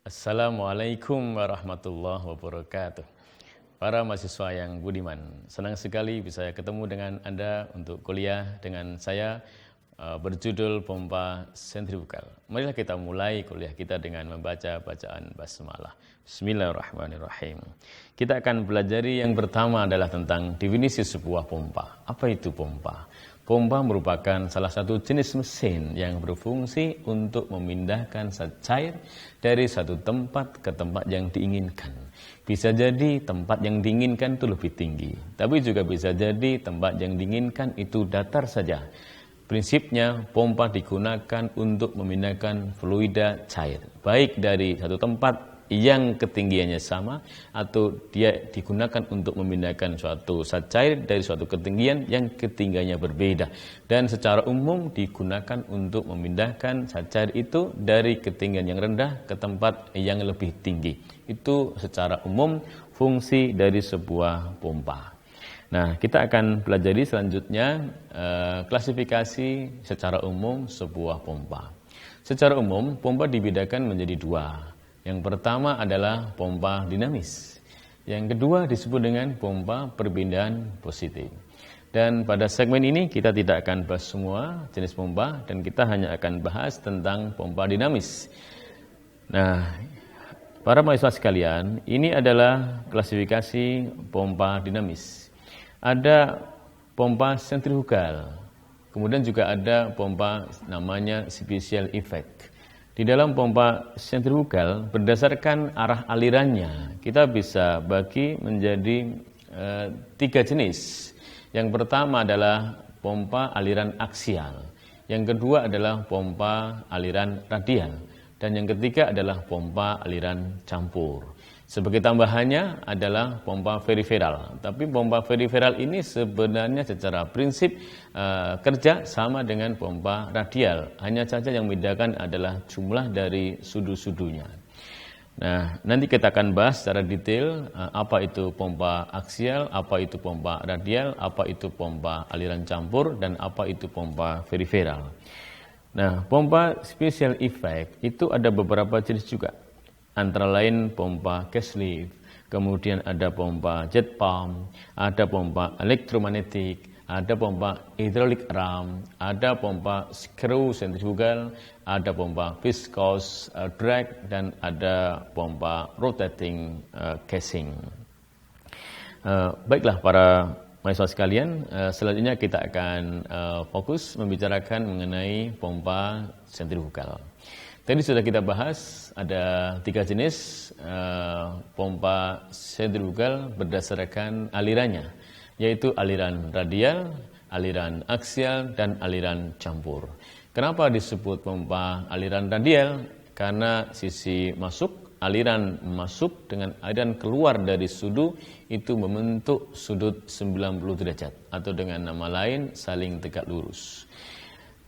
Assalamualaikum warahmatullahi wabarakatuh. Para mahasiswa yang budiman, senang sekali bisa ketemu dengan Anda untuk kuliah dengan saya berjudul Pompa Sentrifugal. Marilah kita mulai kuliah kita dengan membaca bacaan basmalah. Bismillahirrahmanirrahim. Kita akan pelajari yang pertama adalah tentang definisi sebuah pompa. Apa itu pompa? Pompa merupakan salah satu jenis mesin yang berfungsi untuk memindahkan zat cair dari satu tempat ke tempat yang diinginkan. Bisa jadi tempat yang diinginkan itu lebih tinggi, tapi juga bisa jadi tempat yang diinginkan itu datar saja. Prinsipnya, pompa digunakan untuk memindahkan fluida cair, baik dari satu tempat yang ketinggiannya sama atau dia digunakan untuk memindahkan suatu zat cair dari suatu ketinggian yang ketinggiannya berbeda, dan secara umum digunakan untuk memindahkan zat cair itu dari ketinggian yang rendah ke tempat yang lebih tinggi. Itu secara umum fungsi dari sebuah pompa. Nah, kita akan pelajari selanjutnya klasifikasi secara umum sebuah pompa. Secara umum, pompa dibedakan menjadi dua. Yang pertama adalah pompa dinamis. Yang kedua disebut dengan pompa perpindahan positif. Dan pada segmen ini kita tidak akan bahas semua jenis pompa, dan kita hanya akan bahas tentang pompa dinamis. Nah, para mahasiswa sekalian, ini adalah klasifikasi pompa dinamis. Ada pompa sentrifugal, kemudian juga ada pompa namanya special effect. Di dalam pompa sentrifugal, berdasarkan arah alirannya, kita bisa bagi menjadi tiga jenis. Yang pertama adalah pompa aliran aksial, yang kedua adalah pompa aliran radial, dan yang ketiga adalah pompa aliran campur. Sebagai tambahannya adalah pompa periferal. Tapi pompa periferal ini sebenarnya secara prinsip kerja sama dengan pompa radial. Hanya saja yang membedakan adalah jumlah dari sudu-sudunya. Nah, nanti kita akan bahas secara detail apa itu pompa aksial, apa itu pompa radial, apa itu pompa aliran campur, dan apa itu pompa periferal. Nah, pompa special effect itu ada beberapa jenis juga. Antara lain pompa Casliff, kemudian ada pompa jet pump, ada pompa elektromagnetik, ada pompa hydraulic ram, ada pompa screw centrifugal, ada pompa viscous drag, dan ada pompa rotating casing. Baiklah para mahasiswa sekalian, selanjutnya kita akan fokus membicarakan mengenai pompa sentrifugal. Tadi sudah kita bahas ada tiga jenis pompa sentrifugal berdasarkan alirannya, yaitu aliran radial, aliran aksial, dan aliran campur. Kenapa disebut pompa aliran radial? Karena sisi masuk, aliran masuk dengan aliran keluar dari sudu itu membentuk sudut 90 derajat, atau dengan nama lain saling tegak lurus.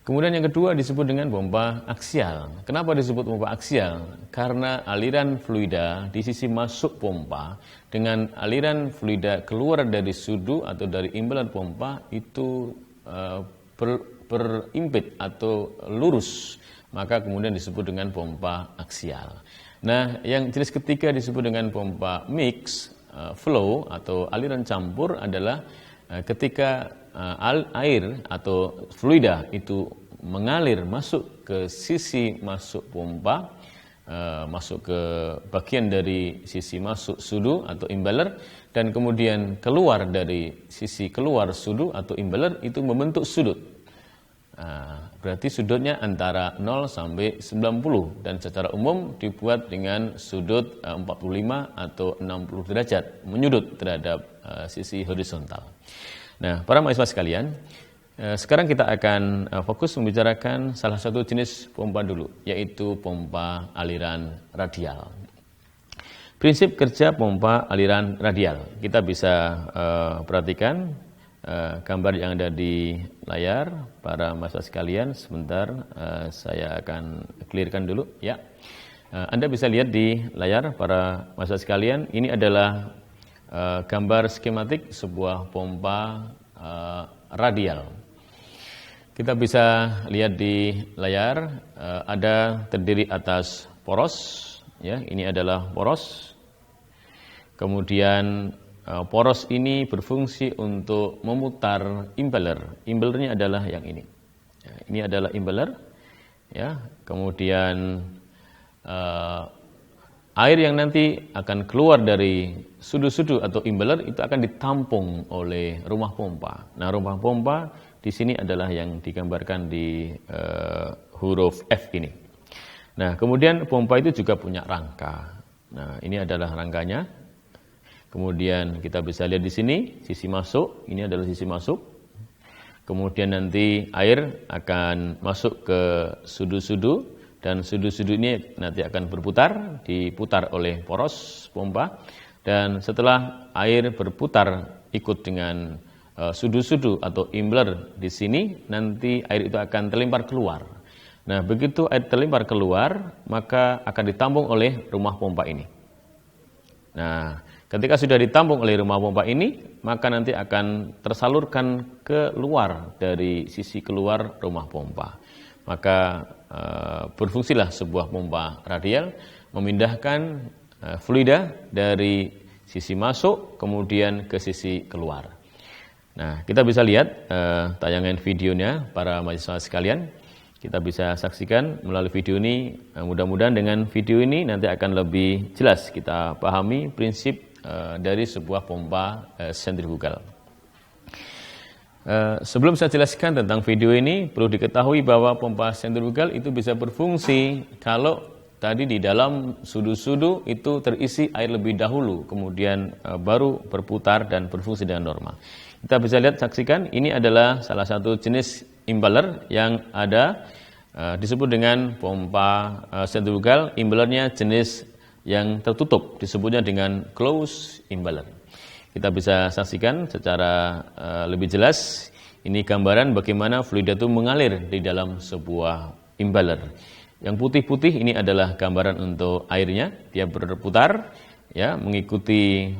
Kemudian yang kedua disebut dengan pompa aksial. Kenapa disebut pompa aksial? Karena aliran fluida di sisi masuk pompa dengan aliran fluida keluar dari sudu atau dari impelan pompa itu berimpit atau lurus, maka kemudian disebut dengan pompa aksial. Nah, yang jenis ketiga disebut dengan pompa mix flow atau aliran campur adalah ketika air atau fluida itu mengalir masuk ke sisi masuk pompa, masuk ke bagian dari sisi masuk sudu atau impeller, dan kemudian keluar dari sisi keluar sudu atau impeller, itu membentuk sudut. Berarti sudutnya antara 0 sampai 90, dan secara umum dibuat dengan sudut 45 atau 60 derajat menyudut terhadap sisi horizontal. Nah, para mahasiswa sekalian, sekarang kita akan fokus membicarakan salah satu jenis pompa dulu, yaitu pompa aliran radial. Prinsip kerja pompa aliran radial, kita bisa perhatikan gambar yang ada di layar para mahasiswa sekalian. Sebentar, saya akan clearkan dulu ya. Anda bisa lihat di layar para mahasiswa sekalian, ini adalah gambar skematik sebuah pompa radial. Kita bisa lihat di layar ada terdiri atas poros ya, ini adalah poros. Kemudian poros ini berfungsi untuk memutar impeller. Impellernya adalah yang ini. Ya, ini adalah impeller. Ya, kemudian air yang nanti akan keluar dari sudu-sudu atau impeller itu akan ditampung oleh rumah pompa. Nah, rumah pompa di sini adalah yang digambarkan di huruf F ini. Nah, kemudian pompa itu juga punya rangka. Nah, ini adalah rangkanya. Kemudian kita bisa lihat di sini sisi masuk, ini adalah sisi masuk. Kemudian nanti air akan masuk ke sudu-sudu dan sudu-sudu ini nanti akan berputar, diputar oleh poros pompa. Dan setelah air berputar ikut dengan sudu-sudu atau impeller di sini, nanti air itu akan terlempar keluar. Nah, begitu air terlempar keluar, maka akan ditampung oleh rumah pompa ini. Nah, ketika sudah ditampung oleh rumah pompa ini, maka nanti akan tersalurkan keluar dari sisi keluar rumah pompa. Maka berfungsilah sebuah pompa radial memindahkan fluida dari sisi masuk kemudian ke sisi keluar. Nah, kita bisa lihat tayangan videonya para mahasiswa sekalian. Kita bisa saksikan melalui video ini. Mudah-mudahan dengan video ini nanti akan lebih jelas kita pahami prinsip dari sebuah pompa sentrifugal. Sebelum saya jelaskan tentang video ini, perlu diketahui bahwa pompa sentrifugal itu bisa berfungsi kalau tadi di dalam sudu-sudu itu terisi air lebih dahulu, kemudian baru berputar dan berfungsi dengan normal. Kita bisa lihat, saksikan, ini adalah salah satu jenis impeller yang ada, disebut dengan pompa sentrifugal. Impellernya jenis yang tertutup, disebutnya dengan closed impeller. Kita bisa saksikan secara lebih jelas, ini gambaran bagaimana fluida itu mengalir di dalam sebuah impeller. Yang putih-putih ini adalah gambaran untuk airnya, dia berputar, ya, mengikuti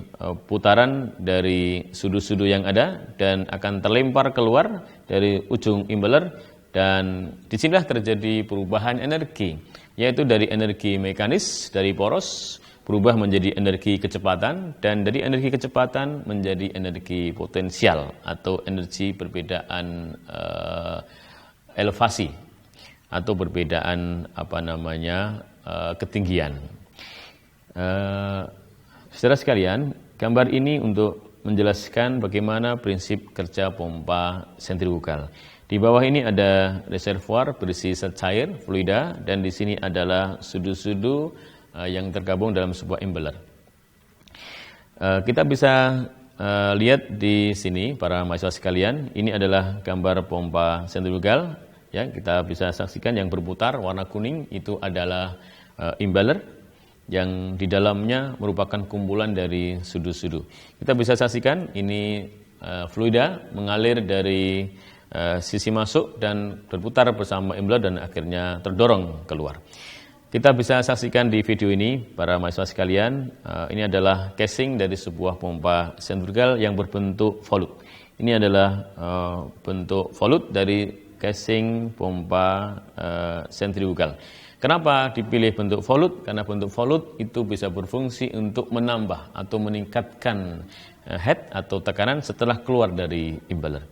putaran dari sudu-sudu yang ada dan akan terlempar keluar dari ujung impeller, dan disinilah terjadi perubahan energi, yaitu dari energi mekanis dari poros berubah menjadi energi kecepatan, dan dari energi kecepatan menjadi energi potensial atau energi perbedaan elevasi atau perbedaan ketinggian. Saudara sekalian, gambar ini untuk menjelaskan bagaimana prinsip kerja pompa sentrifugal. Di bawah ini ada reservoir berisi zat cair, fluida, dan di sini adalah sudu-sudu yang tergabung dalam sebuah impeller. Kita bisa lihat di sini para mahasiswa sekalian, ini adalah gambar pompa sentrifugal. Ya, kita bisa saksikan yang berputar warna kuning itu adalah impeller yang di dalamnya merupakan kumpulan dari sudu-sudu. Kita bisa saksikan ini fluida mengalir dari sisi masuk dan berputar bersama impeller dan akhirnya terdorong keluar. Kita bisa saksikan di video ini para mahasiswa sekalian, ini adalah casing dari sebuah pompa sentrifugal yang berbentuk volute. Ini adalah bentuk volute dari casing pompa sentrifugal. Kenapa dipilih bentuk volute? Karena bentuk volute itu bisa berfungsi untuk menambah atau meningkatkan head atau tekanan setelah keluar dari impeller.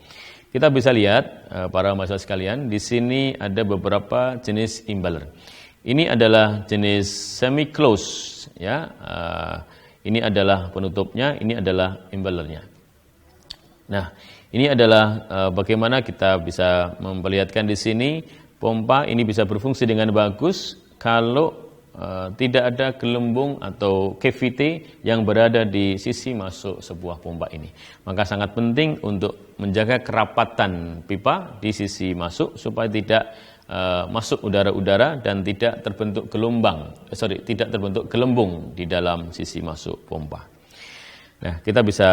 Kita bisa lihat para mahasiswa sekalian, di sini ada beberapa jenis impeller. Ini adalah jenis semi close, ya. Ini adalah penutupnya, ini adalah impellernya. Nah, ini adalah bagaimana kita bisa memperlihatkan di sini pompa ini bisa berfungsi dengan bagus kalau tidak ada gelembung atau cavity yang berada di sisi masuk sebuah pompa ini. Maka sangat penting untuk menjaga kerapatan pipa di sisi masuk supaya tidak masuk udara-udara dan tidak terbentuk tidak terbentuk gelembung di dalam sisi masuk pompa. Nah, kita bisa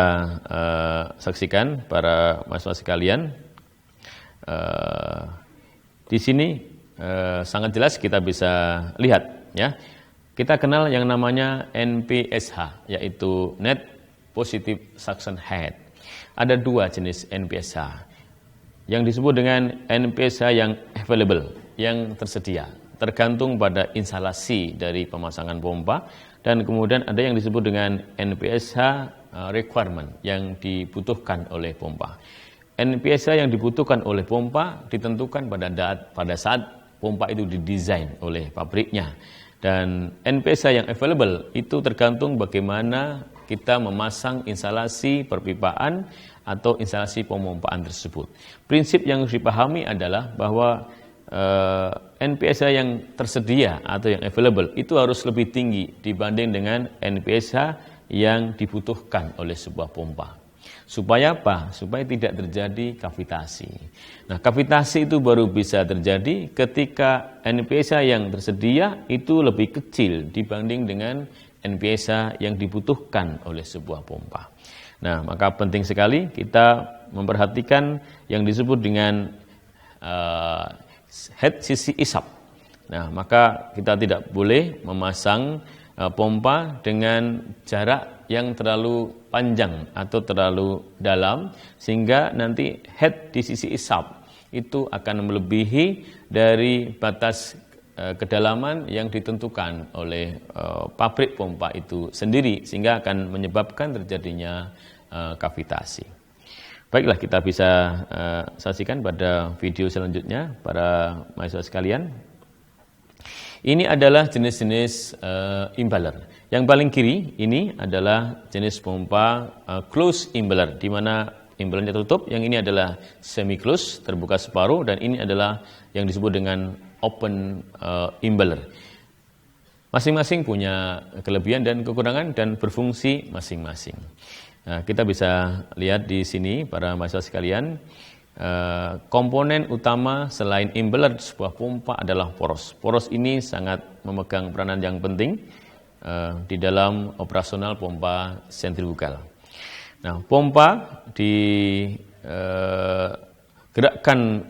saksikan para mahasiswa sekalian, di sini sangat jelas kita bisa lihat, ya. Kita kenal yang namanya NPSH, yaitu Net Positive Suction Head. Ada dua jenis NPSH. Yang disebut dengan NPSH yang available, yang tersedia. tergantung pada instalasi dari pemasangan pompa, dan kemudian ada yang disebut dengan NPSH requirement yang dibutuhkan oleh pompa. NPSH yang dibutuhkan oleh pompa ditentukan pada saat pompa itu didesain oleh pabriknya, dan NPSH yang available itu tergantung bagaimana kita memasang instalasi perpipaan atau instalasi pemompaan tersebut. Prinsip yang harus dipahami adalah bahwa NPSH yang tersedia atau yang available itu harus lebih tinggi dibanding dengan NPSH yang dibutuhkan oleh sebuah pompa. Supaya apa? Supaya tidak terjadi kavitasi. Nah, kavitasi itu baru bisa terjadi ketika NPSH yang tersedia itu lebih kecil dibanding dengan NPSH yang dibutuhkan oleh sebuah pompa. Nah, maka penting sekali kita memperhatikan yang disebut dengan head sisi isap. Nah, maka kita tidak boleh memasang pompa dengan jarak yang terlalu panjang atau terlalu dalam, sehingga nanti head di sisi isap itu akan melebihi dari batas kedalaman yang ditentukan oleh pabrik pompa itu sendiri, sehingga akan menyebabkan terjadinya kavitasi. Baiklah, kita bisa saksikan pada video selanjutnya para mahasiswa sekalian. Ini adalah jenis-jenis impeller. Yang paling kiri ini adalah jenis pompa close impeller, di mana impellernya tertutup. Yang ini adalah semi close, terbuka separuh, dan ini adalah yang disebut dengan open impeller. Masing-masing punya kelebihan dan kekurangan dan berfungsi masing-masing. Nah, kita bisa lihat di sini para mahasiswa sekalian, komponen utama selain impeller sebuah pompa adalah poros. Poros ini sangat memegang peranan yang penting di dalam operasional pompa sentrifugal. Nah, pompa digerakkan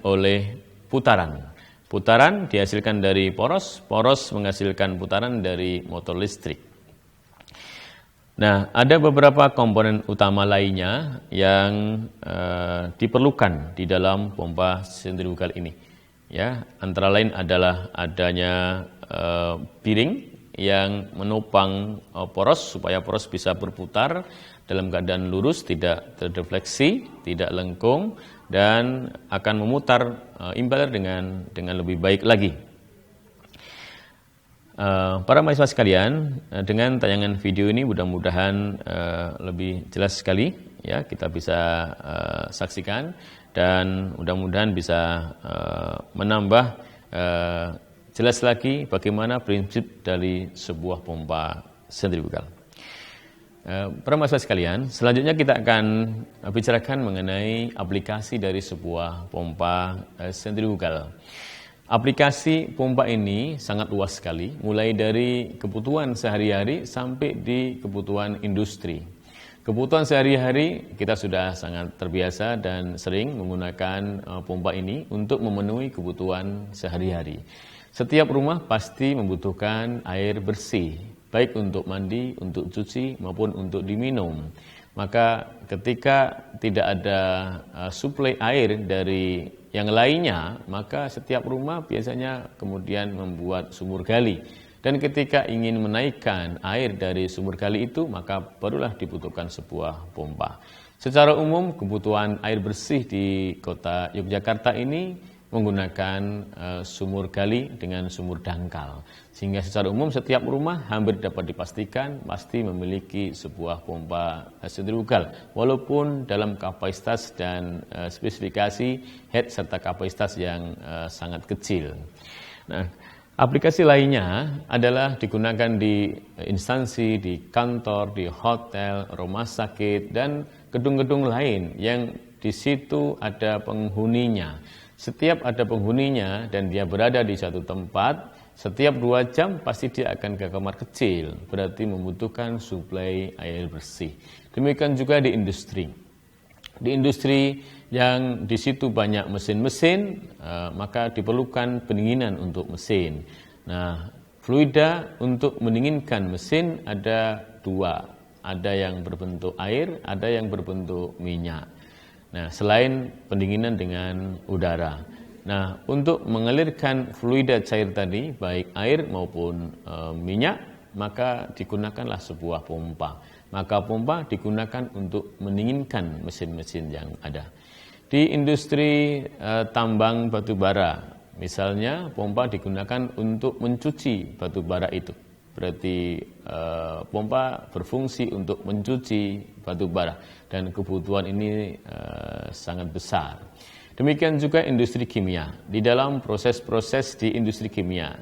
oleh putaran. Putaran dihasilkan dari poros, poros menghasilkan putaran dari motor listrik. Nah, ada beberapa komponen utama lainnya yang diperlukan di dalam pompa sentrifugal ini. Ya, antara lain adalah adanya piring yang menopang poros supaya poros bisa berputar dalam keadaan lurus, tidak terdefleksi, tidak lengkung, dan akan memutar impeller dengan lebih baik lagi. Para mahasiswa sekalian, dengan tayangan video ini mudah-mudahan lebih jelas sekali ya, kita bisa saksikan, dan mudah-mudahan bisa menambah jelas lagi bagaimana prinsip dari sebuah pompa sentrifugal. Para mahasiswa sekalian, selanjutnya kita akan bicarakan mengenai aplikasi dari sebuah pompa sentrifugal. Aplikasi pompa ini sangat luas sekali, mulai dari kebutuhan sehari-hari sampai di kebutuhan industri. Kebutuhan sehari-hari kita sudah sangat terbiasa dan sering menggunakan pompa ini untuk memenuhi kebutuhan sehari-hari. Setiap rumah pasti membutuhkan air bersih, baik untuk mandi, untuk cuci, maupun untuk diminum. Maka ketika tidak ada suplai air dari yang lainnya, maka setiap rumah biasanya kemudian membuat sumur gali. Dan ketika ingin menaikkan air dari sumur gali itu, maka barulah dibutuhkan sebuah pompa. Secara umum, kebutuhan air bersih di kota Yogyakarta ini menggunakan sumur gali dengan sumur dangkal. Sehingga secara umum setiap rumah hampir dapat dipastikan pasti memiliki sebuah pompa sentrifugal, walaupun dalam kapasitas dan spesifikasi head serta kapasitas yang sangat kecil. Nah, aplikasi lainnya adalah digunakan di instansi, di kantor, di hotel, rumah sakit, dan gedung-gedung lain yang di situ ada penghuninya. Setiap ada penghuninya dan dia berada di satu tempat, setiap 2 jam pasti dia akan ke kamar kecil, berarti membutuhkan suplai air bersih. Demikian juga di industri. Di industri yang di situ banyak mesin-mesin, maka diperlukan pendinginan untuk mesin. Nah, fluida untuk mendinginkan mesin ada 2, ada yang berbentuk air, ada yang berbentuk minyak. Nah, selain pendinginan dengan udara. Nah, untuk mengalirkan fluida cair tadi, baik air maupun minyak, maka digunakanlah sebuah pompa. Maka pompa digunakan untuk mendinginkan mesin-mesin yang ada. Di industri tambang batu bara, misalnya pompa digunakan untuk mencuci batu bara itu. Berarti pompa berfungsi untuk mencuci batu bara dan kebutuhan ini sangat besar. Demikian juga industri kimia. Di dalam proses-proses di industri kimia,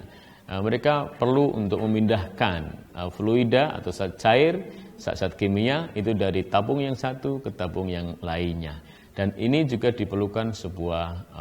mereka perlu untuk memindahkan fluida atau zat cair, zat-zat kimia itu dari tabung yang satu ke tabung yang lainnya. Dan ini juga diperlukan sebuah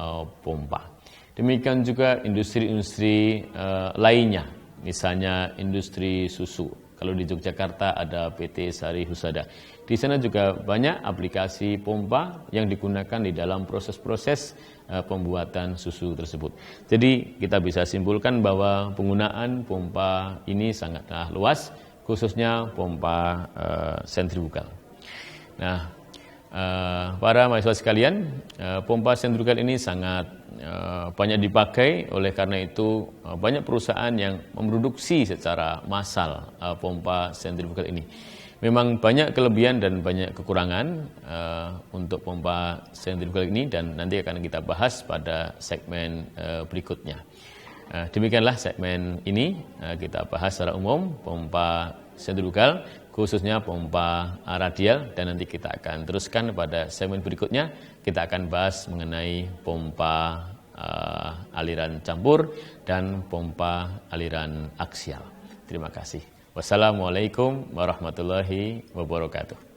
pompa. Demikian juga industri-industri lainnya, misalnya industri susu. Kalau di Yogyakarta ada PT Sari Husada. Di sana juga banyak aplikasi pompa yang digunakan di dalam proses-proses pembuatan susu tersebut. Jadi kita bisa simpulkan bahwa penggunaan pompa ini sangatlah luas, khususnya pompa sentrifugal. Nah, para mahasiswa sekalian, pompa sentrifugal ini sangat banyak dipakai, oleh karena itu banyak perusahaan yang memproduksi secara massal pompa sentrifugal ini. Memang banyak kelebihan dan banyak kekurangan untuk pompa sentrifugal ini, dan nanti akan kita bahas pada segmen berikutnya. Demikianlah segmen ini, kita bahas secara umum pompa sentrifugal, khususnya pompa radial, dan nanti kita akan teruskan pada segmen berikutnya. Kita akan bahas mengenai pompa aliran campur dan pompa aliran aksial. Terima kasih. Wassalamualaikum warahmatullahi wabarakatuh.